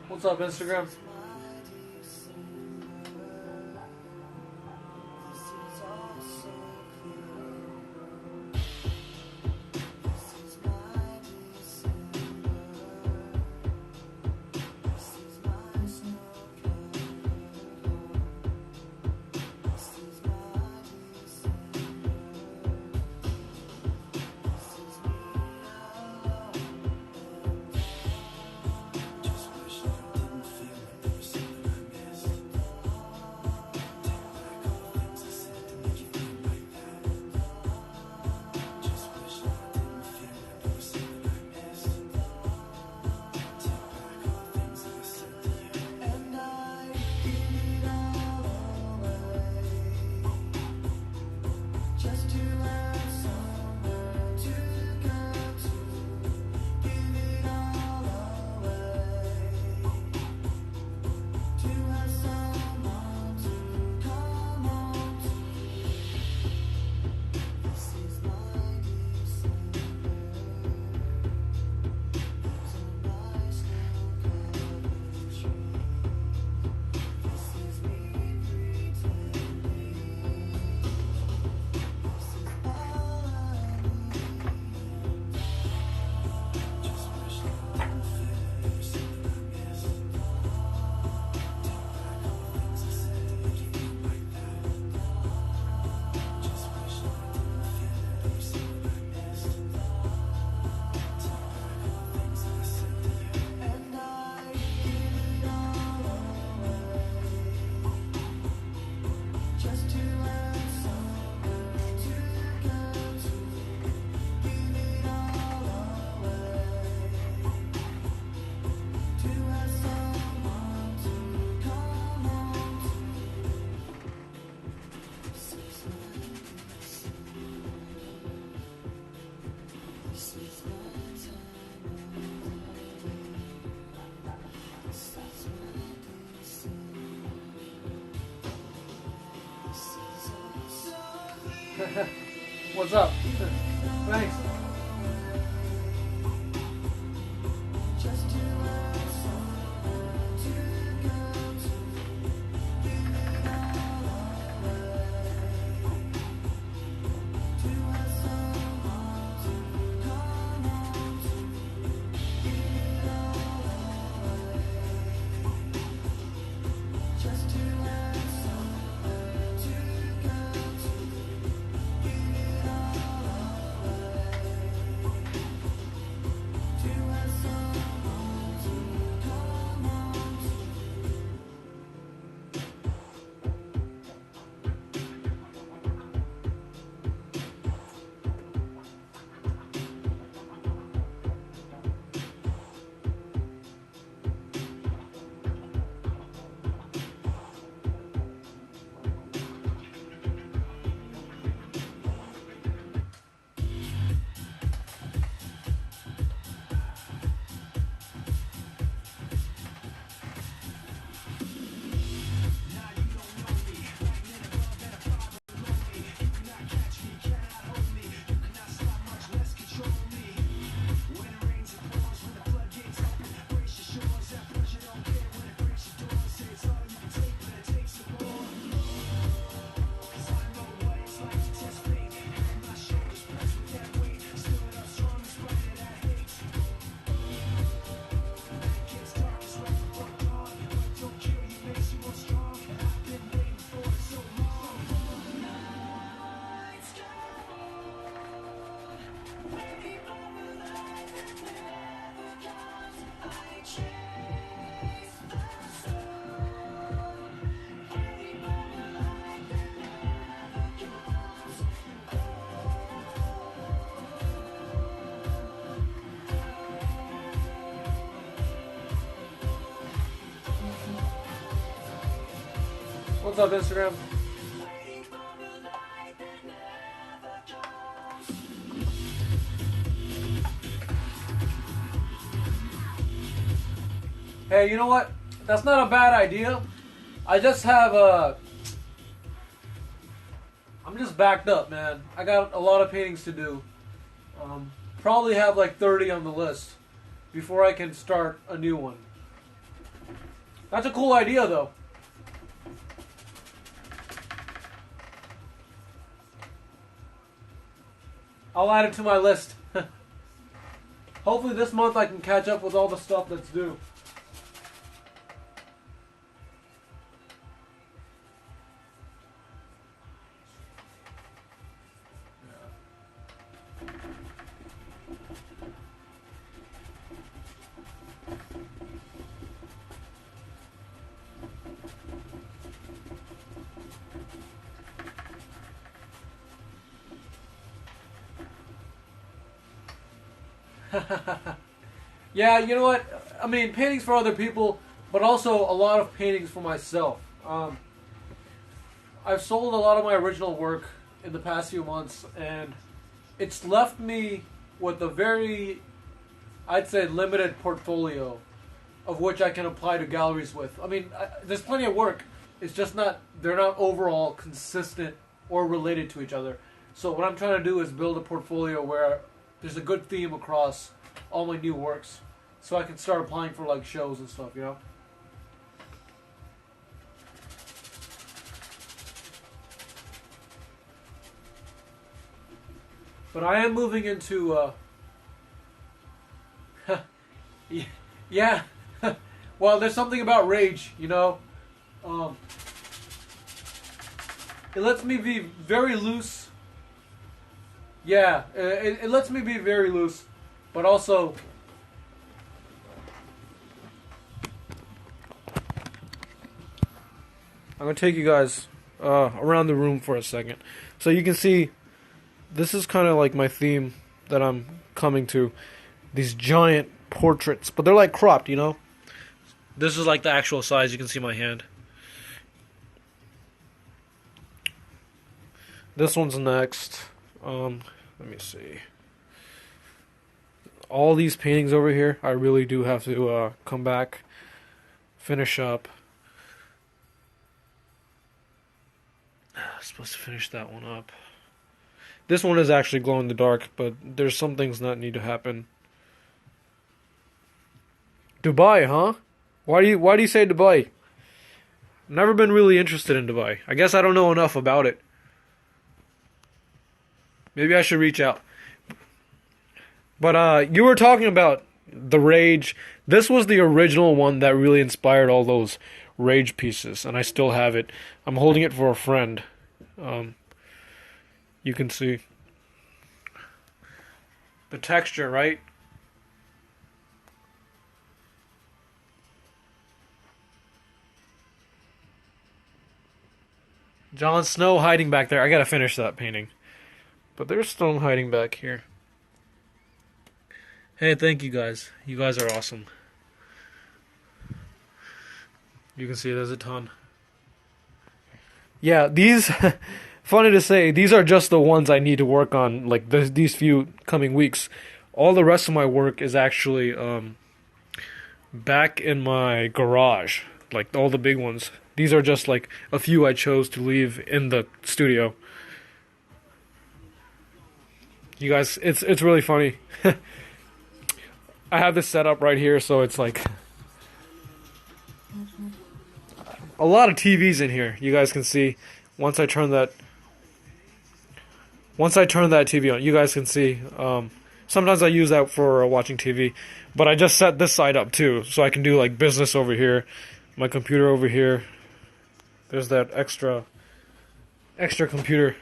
What's up, Instagram? What's up? Thanks. What's up, Instagram? Hey, you know what? That's not a bad idea. I just have I'm just backed up, man. I got a lot of paintings to do. Probably have like 30 on the list before I can start a new one. That's a cool idea, though. I'll add it to my list. Hopefully this month I can catch up with all the stuff that's due. Yeah, you know what? I mean, paintings for other people, but also a lot of paintings for myself. I've sold a lot of my original work in the past few months, and it's left me with a very, I'd say, limited portfolio of which I can apply to galleries with. I mean, there's plenty of work. It's just not, they're not overall consistent or related to each other. So what I'm trying to do is build a portfolio where there's a good theme across all my new works, so I can start applying for like shows and stuff, you know. But I am moving into yeah. Well, there's something about rage, you know. It lets me be very loose. Yeah, it lets me be very loose, but also I'm going to take you guys around the room for a second. So you can see this is kind of like my theme that I'm coming to. These giant portraits, but they're like cropped, you know? This is like the actual size. You can see my hand. This one's next. Let me see. All these paintings over here, I really do have to come back, finish up. Supposed to finish that one up. This one is actually glow in the dark, but there's some things that need to happen. Dubai, huh? Why do you say Dubai? Never been really interested in Dubai. I guess I don't know enough about it. Maybe I should reach out. But you were talking about the Rage. This was the original one that really inspired all those Rage pieces, and I still have it. I'm holding it for a friend. You can see the texture, right? Jon Snow hiding back there. I gotta finish that painting. But there's Stone hiding back here. Hey, thank you guys. You guys are awesome. You can see there's a ton. Yeah, these, funny to say, these are just the ones I need to work on, like these few coming weeks. All the rest of my work is actually back in my garage, like all the big ones. These are just like a few I chose to leave in the studio. You guys, it's really funny. I have this set up right here, so it's like a lot of TVs in here. You guys can see once I turn that TV on. You guys can see. Sometimes I use that for watching TV, but I just set this side up too, so I can do like business over here, my computer over here. There's that extra computer.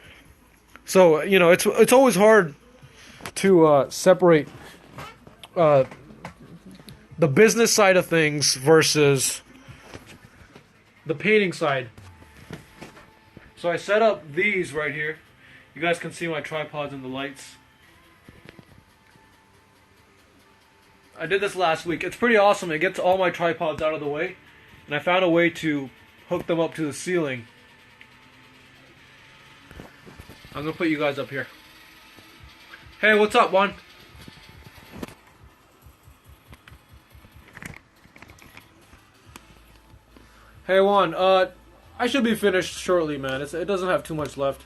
So you know, it's always hard to separate the business side of things versus the painting side. So I set up these right here. You guys can see my tripods and the lights. I did this last week. It's pretty awesome. It gets all my tripods out of the way, and I found a way to hook them up to the ceiling. I'm gonna put you guys up here. Hey, what's up, Juan? Hey, Juan. I should be finished shortly, man. It doesn't have too much left.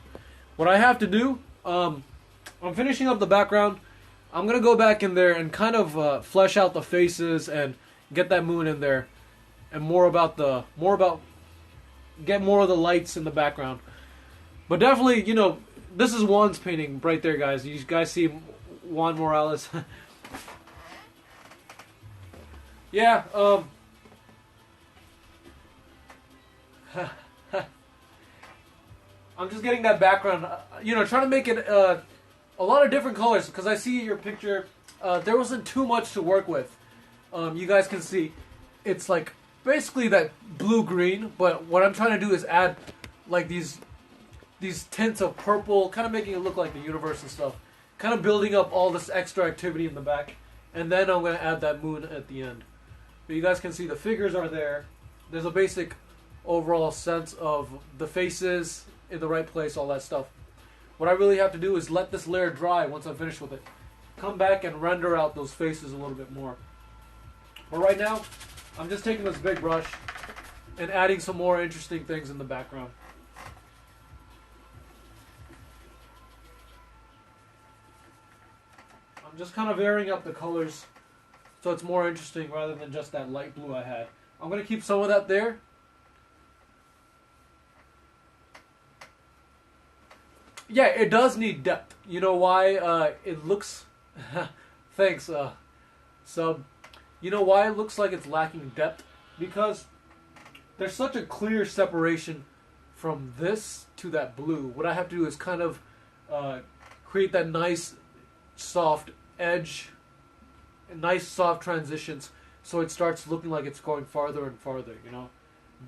What I have to do, I'm finishing up the background. I'm gonna go back in there and kind of flesh out the faces and get that moon in there. and more about get more of the lights in the background. But definitely, this is Juan's painting right there, guys. You guys see Juan Morales. Yeah, I'm just getting that background. Trying to make it a lot of different colors because I see your picture. There wasn't too much to work with. You guys can see it's like basically that blue green, but what I'm trying to do is add like these tints of purple, kind of making it look like the universe and stuff. Kind of building up all this extra activity in the back, and then I'm going to add that moon at the end. But you guys can see the figures are there. There's a basic overall sense of the faces in the right place, all that stuff. What I really have to do is let this layer dry once I'm finished with it. Come back and render out those faces a little bit more. But right now, I'm just taking this big brush and adding some more interesting things in the background. I'm just kind of varying up the colors so it's more interesting rather than just that light blue I had. I'm going to keep some of that there. Yeah, it does need depth. You know why it looks... Thanks, sub. You know why it looks like it's lacking depth? Because there's such a clear separation from this to that blue. What I have to do is kind of create that nice soft edge, nice soft transitions, so it starts looking like it's going farther and farther,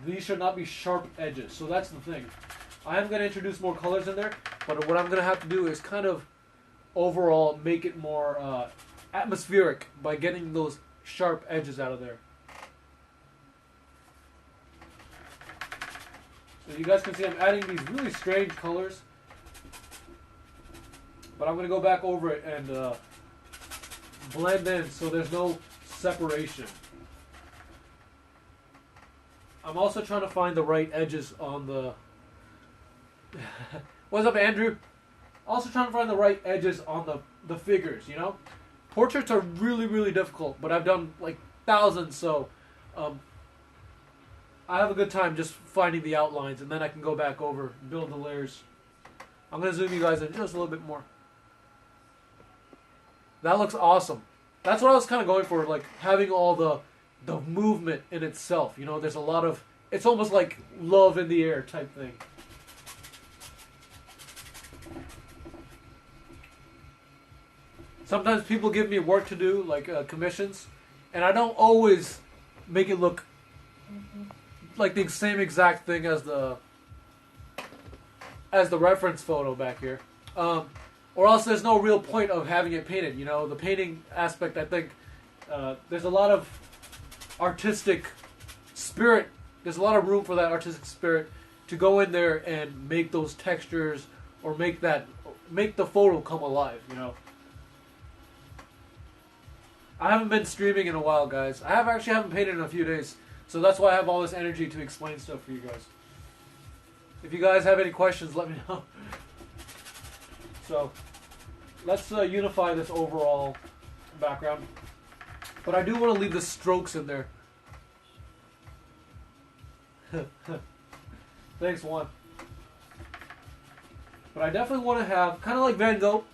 These should not be sharp edges, so that's the thing. I am going to introduce more colors in there, but what I'm going to have to do is kind of overall make it more atmospheric by getting those sharp edges out of there. So you guys can see I'm adding these really strange colors, but I'm going to go back over it and blend in so there's no separation. I'm also trying to find the right edges on the... What's up, Andrew? Also trying to find the right edges on the figures, Portraits are really, really difficult, but I've done like thousands, so I have a good time just finding the outlines, and then I can go back over, build the layers. I'm going to zoom you guys in just a little bit more. That looks awesome. That's what I was kind of going for, like having all the movement in itself. There's a lot of... It's almost like love in the air type thing. Sometimes people give me work to do, like commissions, and I don't always make it look like the same exact thing as the reference photo back here. Or else there's no real point of having it painted. The painting aspect, I think, there's a lot of artistic spirit. There's a lot of room for that artistic spirit to go in there and make those textures or make the photo come alive, I haven't been streaming in a while, guys. I actually haven't painted in a few days, so that's why I have all this energy to explain stuff for you guys. If you guys have any questions, let me know. So, let's unify this overall background. But I do want to leave the strokes in there. Thanks, Juan. But I definitely want to have, kind of like Van Gogh,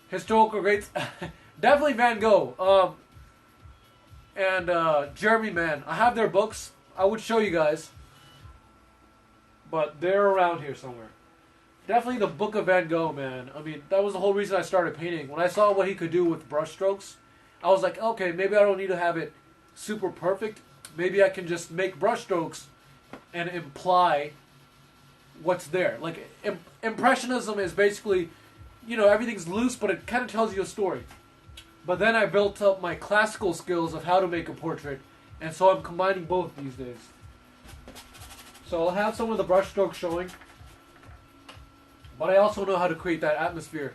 historical greats. Definitely Van Gogh. And Jeremy Mann. I have their books. I would show you guys. But they're around here somewhere. Definitely the Book of Van Gogh, man. I mean, that was the whole reason I started painting. When I saw what he could do with brushstrokes, I was like, okay, maybe I don't need to have it super perfect. Maybe I can just make brushstrokes and imply what's there. Like, Impressionism is basically, everything's loose, but it kind of tells you a story. But then I built up my classical skills of how to make a portrait, and so I'm combining both these days. So I'll have some of the brushstrokes showing, but I also know how to create that atmosphere.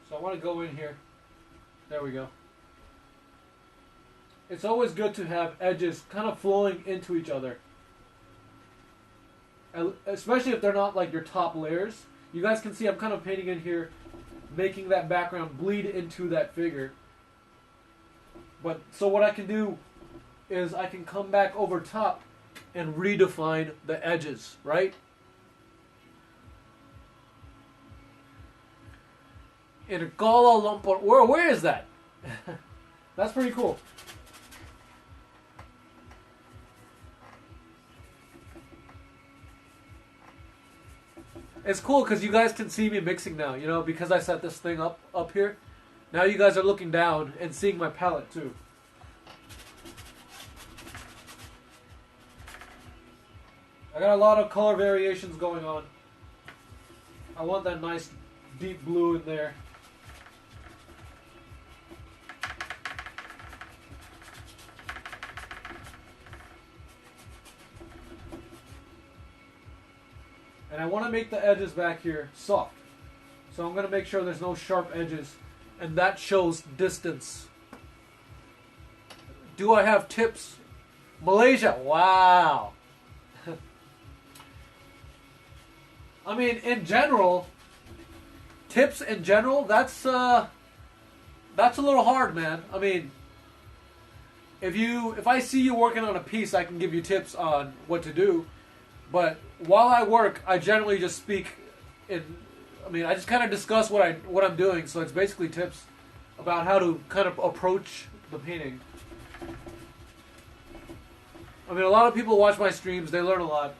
So I want to go in here There we go. It's always good to have edges kind of flowing into each other. Especially if they're not like your top layers. You guys can see I'm kind of painting in here, making that background bleed into that figure. But so what I can do is I can come back over top and redefine the edges, right? In Kuala Lumpur. Where is that? That's pretty cool. It's cool because you guys can see me mixing now, you know, because I set this thing up here. Now you guys are looking down and seeing my palette too. I got a lot of color variations going on. I want that nice deep blue in there. And I want to make the edges back here soft. So I'm going to make sure there's no sharp edges. And that shows distance. Do I have tips? Malaysia. Wow. I mean, in general, tips in general, that's a little hard, man. I mean, if I see you working on a piece, I can give you tips on what to do. But while I work, I generally just speak I just kind of discuss what I'm doing, so it's basically tips about how to kind of approach the painting. I mean, a lot of people watch my streams, they learn a lot.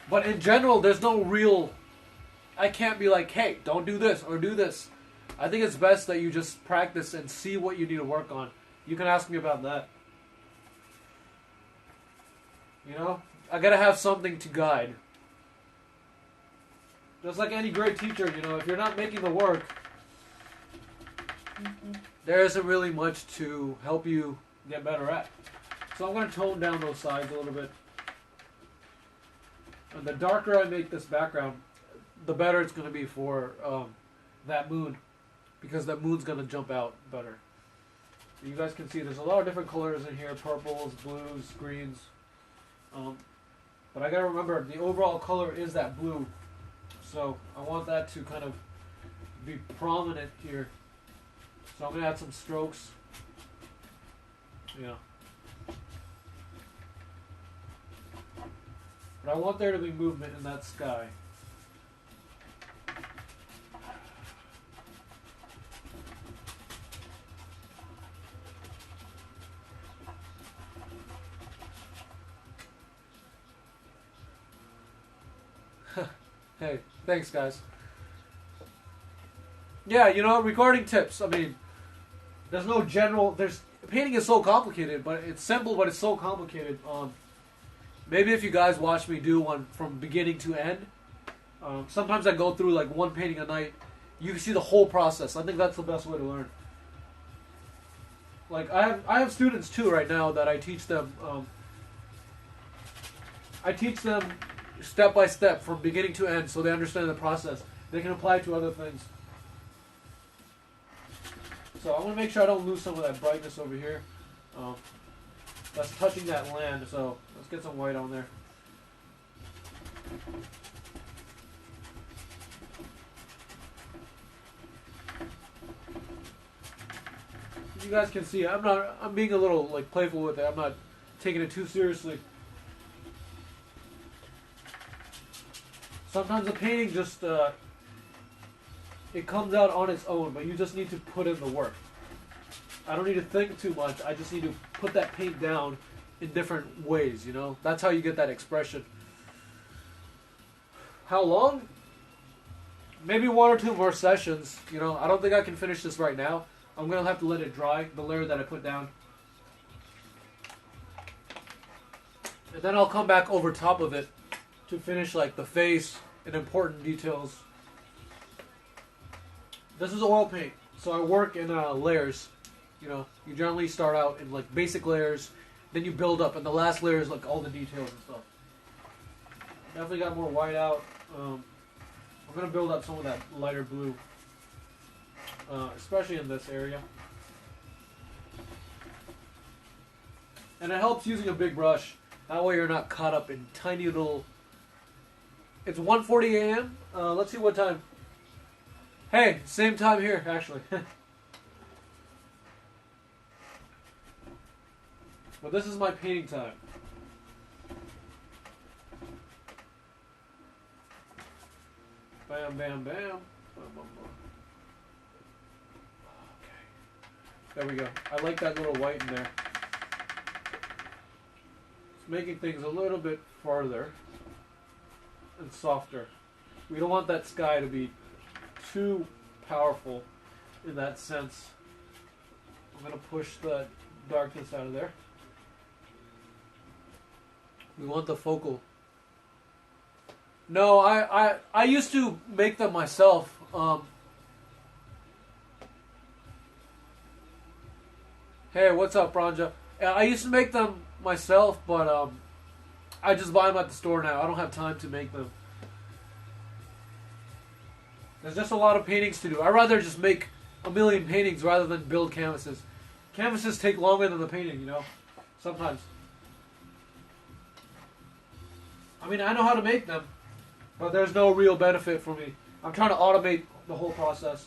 But in general, there's no real... I can't be like, hey, don't do this or do this. I think it's best that you just practice and see what you need to work on. You can ask me about that. You know? I gotta have something to guide. Just like any great teacher, you know, if you're not making the work, there isn't really much to help you get better at. So I'm going to tone down those sides a little bit. And the darker I make this background, the better it's going to be for that moon. Because that moon's going to jump out better. You guys can see there's a lot of different colors in here. Purples, blues, greens. But I got to remember, the overall color is that blue. So I want that to kind of be prominent here. So I'm going to add some strokes. Yeah. But I want there to be movement in that sky. Hey, thanks guys. Yeah, you know, regarding tips, I mean, there's no general, painting is so complicated, but it's simple, but it's so complicated. Maybe if you guys watch me do one from beginning to end, sometimes I go through like one painting a night, you can see the whole process. I think that's the best way to learn. Like, I have students too right now that I teach them step by step from beginning to end so they understand the process. They can apply it to other things. So I want to make sure I don't lose some of that brightness over here. That's touching that land, so let's get some white on there. You guys can see I'm being a little like playful with it. I'm not taking it too seriously. Sometimes the painting just, it comes out on its own, but you just need to put in the work. I don't need to think too much. I just need to put that paint down in different ways, you know? That's how you get that expression. How long? Maybe 1 or 2 more sessions, you know? I don't think I can finish this right now. I'm going to have to let it dry, the layer that I put down. And then I'll come back over top of it to finish like the face and important details. This is oil paint, so I work in layers. You know, you generally start out in like basic layers, then you build up, and the last layer is like all the details and stuff. Definitely got more white out. I'm gonna build up some of that lighter blue. especially in this area. And it helps using a big brush. That way you're not caught up in tiny little... It's 1:40 a.m. Let's see what time. Hey, same time here, actually. But this is my painting time. Bam, bam, bam. Bam, bam, bam. Okay. There we go. I like that little white in there. It's making things a little bit farther and softer. We don't want that sky to be too powerful in that sense. I'm going to push the darkness out of there. We want the focal. No, I used to make them myself. Hey, what's up, Branja? I used to make them myself, but I just buy them at the store now. I don't have time to make them. There's just a lot of paintings to do. I'd rather just make a million paintings rather than build canvases. Canvases take longer than the painting, you know? Sometimes. I mean, I know how to make them, but there's no real benefit for me. I'm trying to automate the whole process.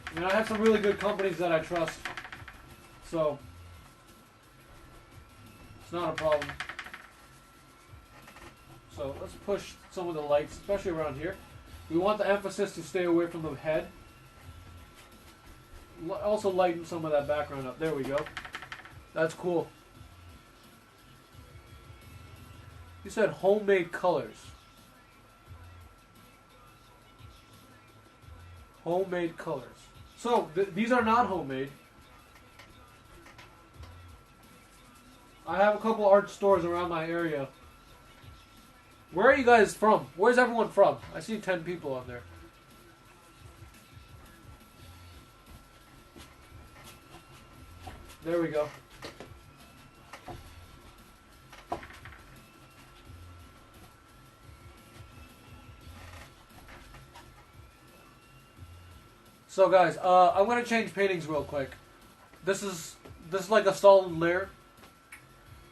I mean, I have some really good companies that I trust, so it's not a problem. So let's push some of the lights, especially around here. We want the emphasis to stay away from the head. Also lighten some of that background up. There we go. That's cool. You said homemade colors. Homemade colors. So, these are not homemade. I have a couple art stores around my area. Where are you guys from? Where's everyone from? I see 10 people on there. There we go. So guys, I'm gonna change paintings real quick. This is like a solid layer.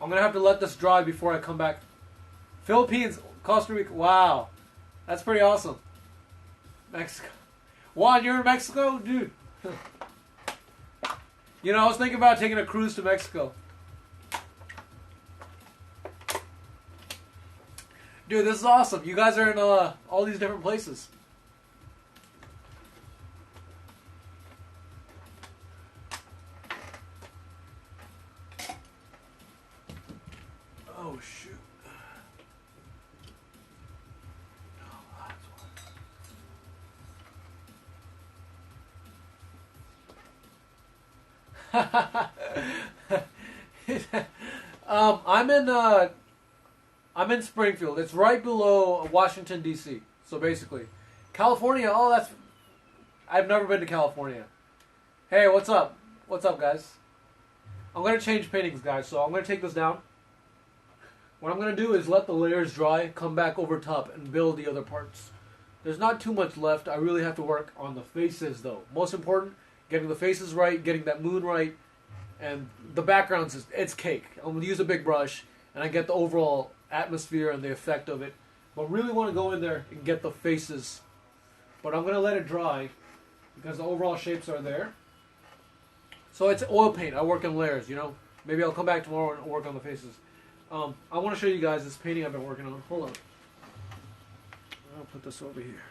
I'm gonna have to let this dry before I come back. Philippines, Costa Rica. Wow, that's pretty awesome. Mexico. Juan, you're in Mexico, dude. You know, I was thinking about taking a cruise to Mexico. Dude, this is awesome. You guys are in all these different places. Oh, shoot. I'm in Springfield. It's right below Washington D.C. So basically, California. Oh, that's. I've never been to California. Hey, what's up? What's up, guys? I'm gonna change paintings, guys. So I'm gonna take this down. What I'm gonna do is let the layers dry, come back over top, and build the other parts. There's not too much left. I really have to work on the faces, though. Most important, getting the faces right, getting that moon right, and the backgrounds, it's cake. I'm going to use a big brush, and I get the overall atmosphere and the effect of it. But really want to go in there and get the faces. But I'm going to let it dry, because the overall shapes are there. So it's oil paint. I work in layers, you know. Maybe I'll come back tomorrow and work on the faces. I want to show you guys this painting I've been working on. Hold on. I'll put this over here.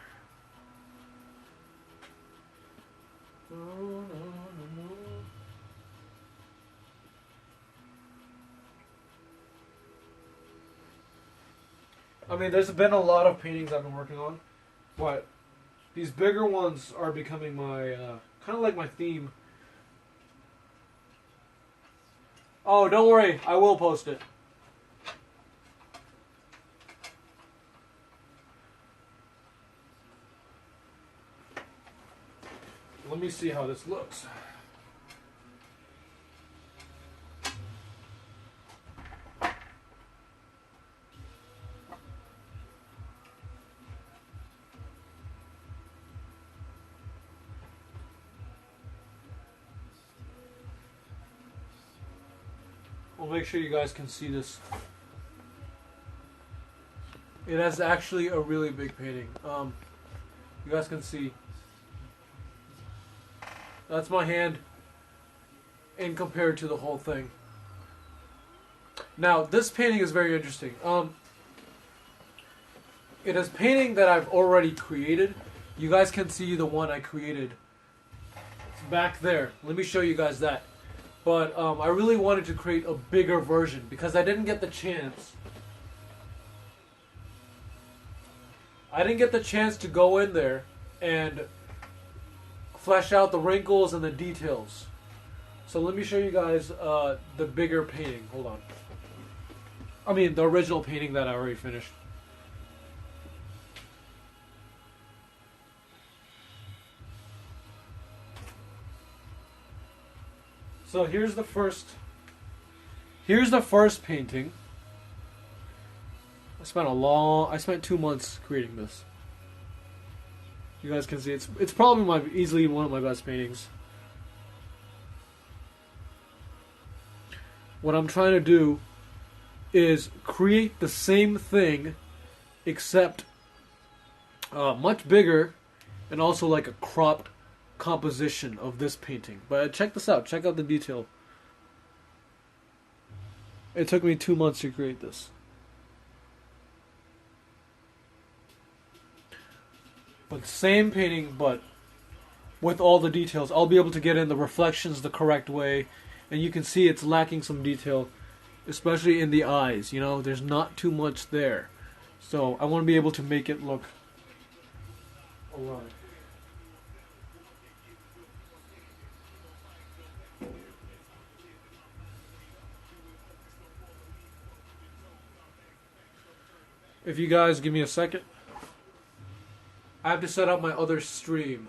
I mean, there's been a lot of paintings I've been working on, but these bigger ones are becoming my, kind of like my theme. Oh, don't worry, I will post it. Let me see how this looks. I'll make sure you guys can see this. It has actually a really big painting. You guys can see. That's my hand in compared to the whole thing. Now, this painting is very interesting. It is painting that I've already created. You guys can see the one I created. It's back there. Let me show you guys that. But I really wanted to create a bigger version because I didn't get the chance. I didn't get the chance to go in there and flesh out the wrinkles and the details. So let me show you guys the bigger painting. Hold on. I mean, the original painting that I already finished. So here's the first painting. I spent 2 months creating this. You guys can see it's probably easily one of my best paintings. What I'm trying to do is create the same thing except much bigger and also like a cropped composition of this painting. But check this out. Check out the detail. It took me 2 months to create this. But same painting, but with all the details. I'll be able to get in the reflections the correct way. And you can see it's lacking some detail, especially in the eyes. You know, there's not too much there. So I want to be able to make it look alive. If you guys give me a second, I have to set up my other stream.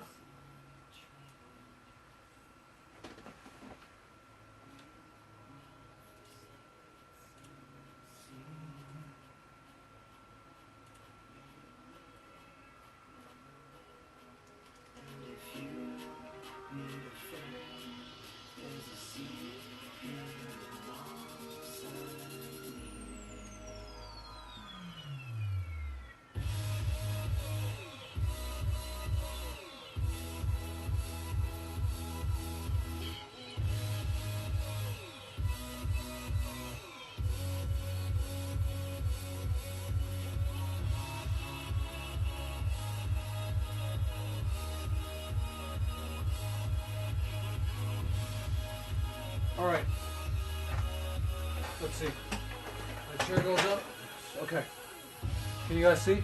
Alright. Let's see. My chair goes up. Okay. Can you guys see?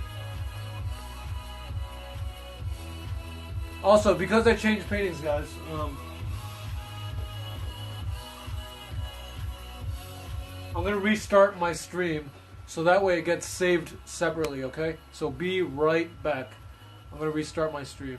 Also, because I changed paintings, guys, I'm going to restart my stream so that way it gets saved separately, okay? So be right back. I'm going to restart my stream.